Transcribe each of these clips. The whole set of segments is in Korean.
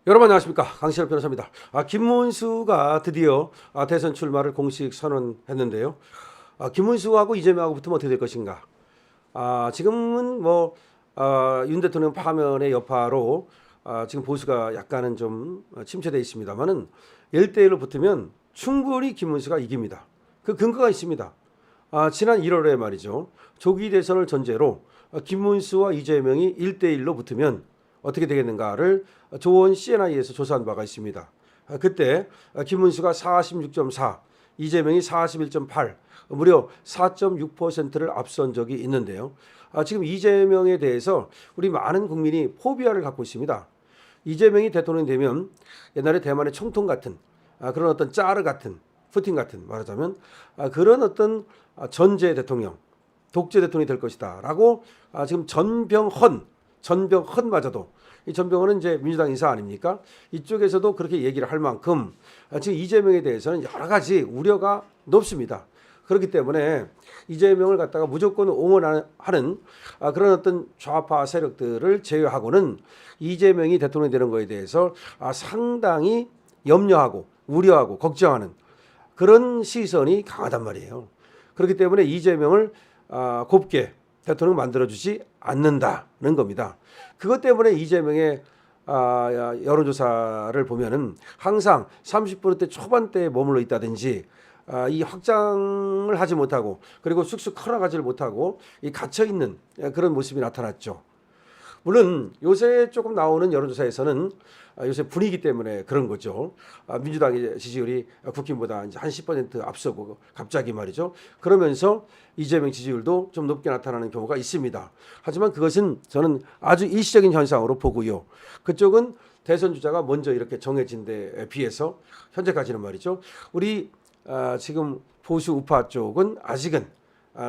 여러분 안녕하십니까, 강신엽 변호사입니다. 김문수가 드디어 대선 출마를 공식 선언했는데요. 김문수하고 이재명하고 붙으면 어떻게 될 것인가. 지금은 윤 대통령 파면의 여파로 지금 보수가 약간은 좀 침체되어 있습니다만은 1대1로 붙으면 충분히 김문수가 이깁니다. 그 근거가 있습니다. 지난 1월에 말이죠, 조기 대선을 전제로 김문수와 이재명이 1대1로 붙으면 어떻게 되겠는가를 조원 CNI에서 조사한 바가 있습니다. 그때 김문수가 46.4, 이재명이 41.8, 무려 4.6%를 앞선 적이 있는데요. 지금 이재명에 대해서 우리 많은 국민이 포비아를 갖고 있습니다. 이재명이 대통령이 되면 옛날에 대만의 총통 같은 그런 어떤 짜르 같은, 푸틴 같은, 말하자면 그런 어떤 전제 대통령, 독재 대통령이 될 것이다라고 지금 전병헌마저도, 이 전병헌은 이제 민주당 인사 아닙니까? 이쪽에서도 그렇게 얘기를 할 만큼 지금 이재명에 대해서는 여러 가지 우려가 높습니다. 그렇기 때문에 이재명을 갖다가 무조건 옹호하는 그런 어떤 좌파 세력들을 제외하고는 이재명이 대통령이 되는 것에 대해서 상당히 염려하고 우려하고 걱정하는 그런 시선이 강하단 말이에요. 그렇기 때문에 이재명을 곱게 대통령 만들어주지 않는다는 겁니다. 그것 때문에 이재명의 여론조사를 보면은 항상 30%대 초반대에 머물러 있다든지 이 확장을 하지 못하고, 그리고 쑥쑥 커나가지를 못하고 이 갇혀 있는 그런 모습이 나타났죠. 물론 요새 조금 나오는 여론조사에서는 요새 분위기 때문에 그런 거죠. 민주당의 지지율이 국힘보다 이제 한 10% 앞서고 갑자기 말이죠. 그러면서 이재명 지지율도 좀 높게 나타나는 경우가 있습니다. 하지만 그것은 저는 아주 일시적인 현상으로 보고요. 그쪽은 대선 주자가 먼저 이렇게 정해진 데에 비해서 현재까지는 말이죠, 우리 지금 보수 우파 쪽은 아직은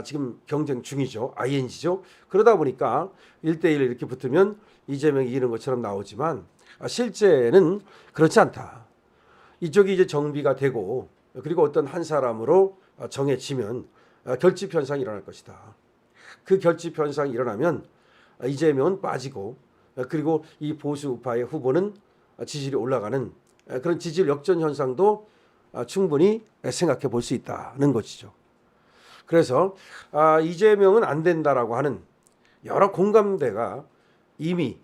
지금 경쟁 중이죠. ING죠. 그러다 보니까 1대1 이렇게 붙으면 이재명이 이기는 것처럼 나오지만 실제는 그렇지 않다. 이쪽이 이제 정비가 되고, 그리고 어떤 한 사람으로 정해지면 결집 현상이 일어날 것이다. 그 결집 현상이 일어나면 이재명은 빠지고, 그리고 이 보수 우파의 후보는 지지율이 올라가는 그런 지지율 역전 현상도 충분히 생각해 볼 수 있다는 것이죠. 그래서 이재명은 안 된다라고 하는 여러 공감대가 이미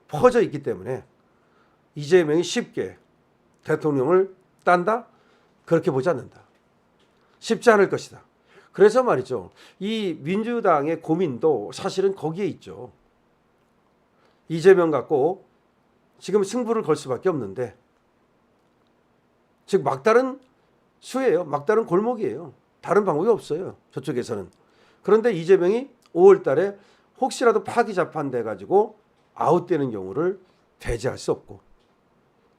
퍼져 있기 때문에 이재명이 쉽게 대통령을 딴다? 그렇게 보지 않는다. 쉽지 않을 것이다. 그래서 말이죠, 이 민주당의 고민도 사실은 거기에 있죠. 이재명 갖고 지금 승부를 걸 수밖에 없는데, 즉 막다른 수예요. 막다른 골목이에요. 다른 방법이 없어요, 저쪽에서는. 그런데 이재명이 5월 달에 혹시라도 파기 재판 돼가지고 아웃되는 경우를 배제할 수 없고,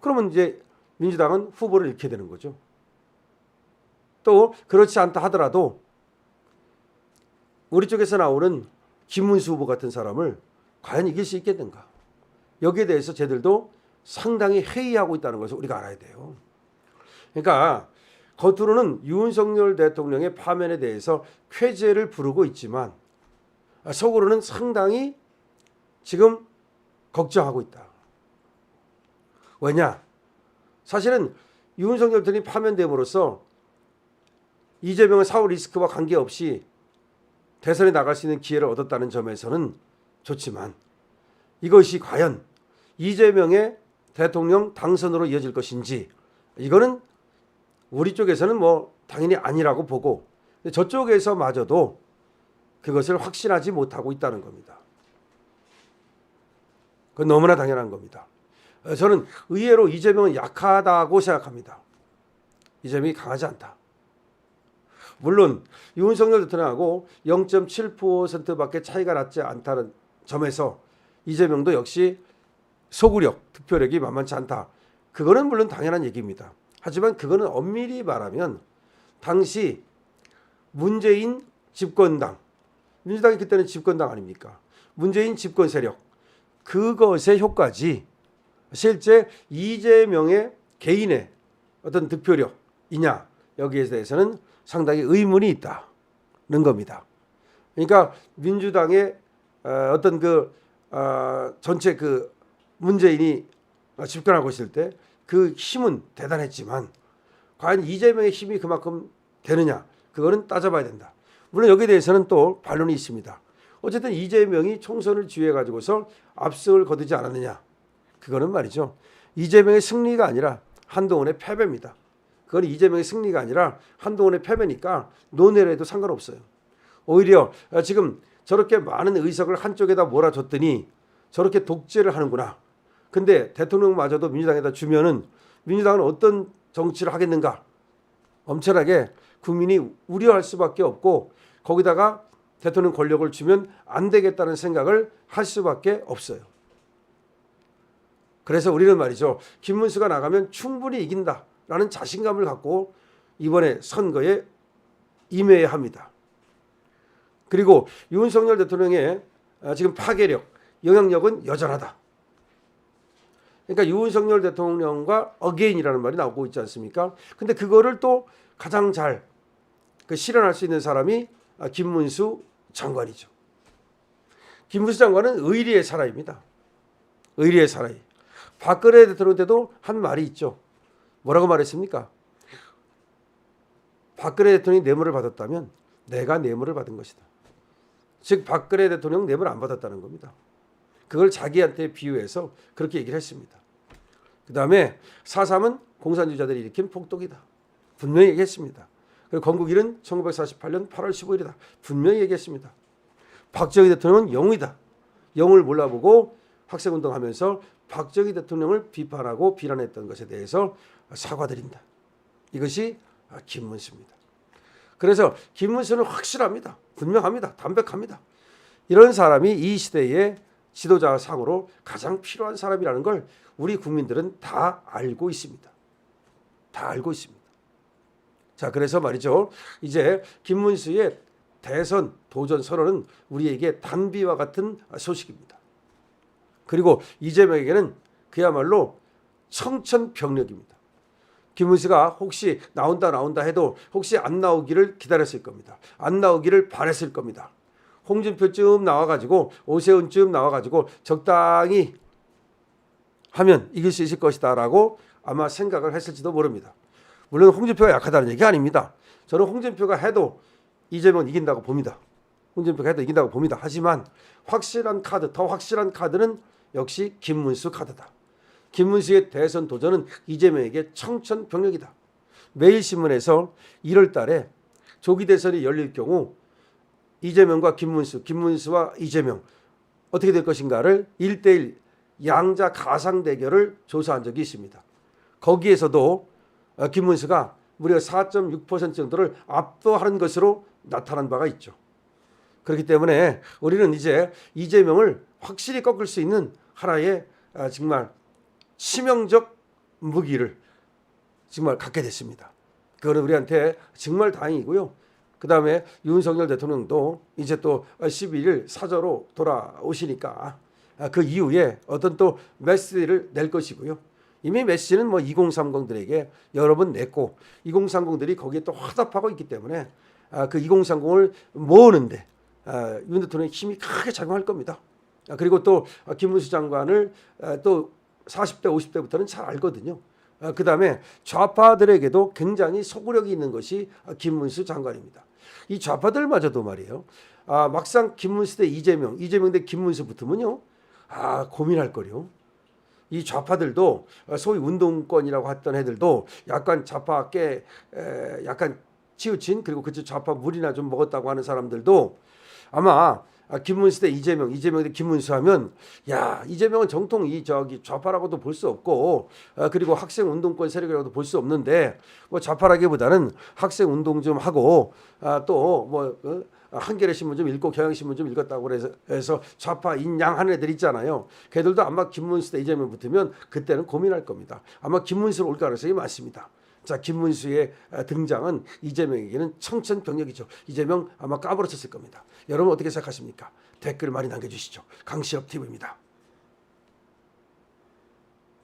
그러면 이제 민주당은 후보를 잃게 되는 거죠. 또 그렇지 않다 하더라도 우리 쪽에서 나오는 김문수 후보 같은 사람을 과연 이길 수 있겠는가? 여기에 대해서 쟤들도 상당히 회의하고 있다는 것을 우리가 알아야 돼요. 그러니까 겉으로는 윤석열 대통령의 파면에 대해서 쾌재를 부르고 있지만 속으로는 상당히 지금 걱정하고 있다. 왜냐? 사실은 윤석열 대통령이 파면됨으로써 이재명의 사후 리스크와 관계없이 대선에 나갈 수 있는 기회를 얻었다는 점에서는 좋지만, 이것이 과연 이재명의 대통령 당선으로 이어질 것인지, 이거는 우리 쪽에서는 당연히 아니라고 보고, 저쪽에서마저도 그것을 확신하지 못하고 있다는 겁니다. 그건 너무나 당연한 겁니다. 저는 의외로 이재명은 약하다고 생각합니다. 이재명이 강하지 않다. 물론 윤석열 대통령하고 0.7%밖에 차이가 나지 않다는 점에서 이재명도 역시 소구력, 득표력이 만만치 않다. 그거는 물론 당연한 얘기입니다. 하지만 그거는 엄밀히 말하면 당시 문재인 집권당, 민주당이 그때는 집권당 아닙니까? 문재인 집권 세력, 그것의 효과지 실제 이재명의 개인의 어떤 득표력이냐, 여기에 대해서는 상당히 의문이 있다는 겁니다. 그러니까 민주당의 어떤 전체 문재인이 집권하고 있을 때 그 힘은 대단했지만 과연 이재명의 힘이 그만큼 되느냐, 그거는 따져봐야 된다. 물론 여기에 대해서는 또 반론이 있습니다. 어쨌든 이재명이 총선을 지휘해 가지고서 압승을 거두지 않았느냐, 그거는 말이죠, 이재명의 승리가 아니라 한동훈의 패배입니다. 그건 이재명의 승리가 아니라 한동훈의 패배니까 논의를 해도 상관없어요. 오히려 지금 저렇게 많은 의석을 한쪽에다 몰아줬더니 저렇게 독재를 하는구나. 근데 대통령마저도 민주당에다 주면은 민주당은 어떤 정치를 하겠는가? 엄청나게 국민이 우려할 수밖에 없고, 거기다가 대통령 권력을 주면 안 되겠다는 생각을 할 수밖에 없어요. 그래서 우리는 말이죠, 김문수가 나가면 충분히 이긴다라는 자신감을 갖고 이번에 선거에 임해야 합니다. 그리고 윤석열 대통령의 지금 파괴력, 영향력은 여전하다. 그러니까 윤석열 대통령과 어게인이라는 말이 나오고 있지 않습니까? 근데 그거를 또 가장 잘 실현할 수 있는 사람이 김문수 장관이죠. 김문수 장관은 의리의 사람입니다. 의리의 사람. 박근혜 대통령 때도 한 말이 있죠. 뭐라고 말했습니까? 박근혜 대통령이 뇌물을 받았다면 내가 뇌물을 받은 것이다. 즉 박근혜 대통령 뇌물 안 받았다는 겁니다. 그걸 자기한테 비유해서 그렇게 얘기를 했습니다. 그 다음에 4.3은 공산주의자들이 일으킨 폭동이다. 분명히 얘기했습니다. 그리고 건국일은 1948년 8월 15일이다. 분명히 얘기했습니다. 박정희 대통령은 영웅이다. 영웅을 몰라보고 학생운동하면서 박정희 대통령을 비판하고 비난했던 것에 대해서 사과드린다. 이것이 김문수입니다. 그래서 김문수는 확실합니다. 분명합니다. 담백합니다. 이런 사람이 이 시대의 지도자 상으로 가장 필요한 사람이라는 걸 우리 국민들은 다 알고 있습니다. 다 알고 있습니다. 자, 그래서 말이죠, 이제 김문수의 대선 도전 선언은 우리에게 단비와 같은 소식입니다. 그리고 이재명에게는 그야말로 청천벽력입니다. 김문수가 혹시 나온다 해도 혹시 안 나오기를 기다렸을 겁니다. 안 나오기를 바랬을 겁니다. 홍준표쯤 나와가지고 오세훈쯤 나와가지고 적당히 하면 이길 수 있을 것이다 라고 아마 생각을 했을지도 모릅니다. 물론 홍준표가 약하다는 얘기가 아닙니다. 저는 홍준표가 해도 이재명은 이긴다고 봅니다. 홍준표가 해도 이긴다고 봅니다. 하지만 확실한 카드, 더 확실한 카드는 역시 김문수 카드다. 김문수의 대선 도전은 이재명에게 청천벽력이다. 매일신문에서 1월 달에 조기 대선이 열릴 경우 이재명과 김문수, 김문수와 이재명 어떻게 될 것인가를 1대1 양자 가상 대결을 조사한 적이 있습니다. 거기에서도 김문수가 무려 4.6% 정도를 압도하는 것으로 나타난 바가 있죠. 그렇기 때문에 우리는 이제 이재명을 확실히 꺾을 수 있는 하나의 정말 치명적 무기를 정말 갖게 됐습니다. 그거는 우리한테 정말 다행이고요. 그 다음에 윤석열 대통령도 이제 또 11일 사저로 돌아오시니까 그 이후에 어떤 또 메시지를 낼 것이고요. 이미 메시지는 뭐 2030들에게 여러 번 냈고 2030들이 거기에 또 화답하고 있기 때문에 그 2030을 모으는데 윤 대통령의 힘이 크게 작용할 겁니다. 그리고 또 김문수 장관을 또 40대 50대부터는 잘 알거든요. 그 다음에 좌파들에게도 굉장히 소구력이 있는 것이 김문수 장관입니다. 이 좌파들마저도 말이에요. 막상 김문수 대 이재명, 이재명 대 김문수 붙으면요. 고민할 거요. 이 좌파들도 소위 운동권이라고 했던 애들도 약간 좌파께 약간 치우친, 그리고 그쪽 좌파 물이나 좀 먹었다고 하는 사람들도 아마 김문수 대 이재명, 이재명 대 김문수 하면 야, 이재명은 정통 좌파라고도 볼 수 없고 그리고 학생 운동권 세력이라고도 볼 수 없는데 뭐 좌파라기보다는 학생 운동 좀 하고 또 뭐 한겨레 신문 좀 읽고 경향신문 좀 읽었다고 해서 좌파 인양하는 애들 있잖아요. 걔들도 아마 김문수 대 이재명 붙으면 그때는 고민할 겁니다. 아마 김문수로 올 가능성이 많습니다. 자, 김문수의 등장은 이재명에게는 청천벽력이죠. 이재명 아마 까무러쳤을 겁니다. 여러분 어떻게 생각하십니까? 댓글 많이 남겨주시죠. 강시엽 TV입니다.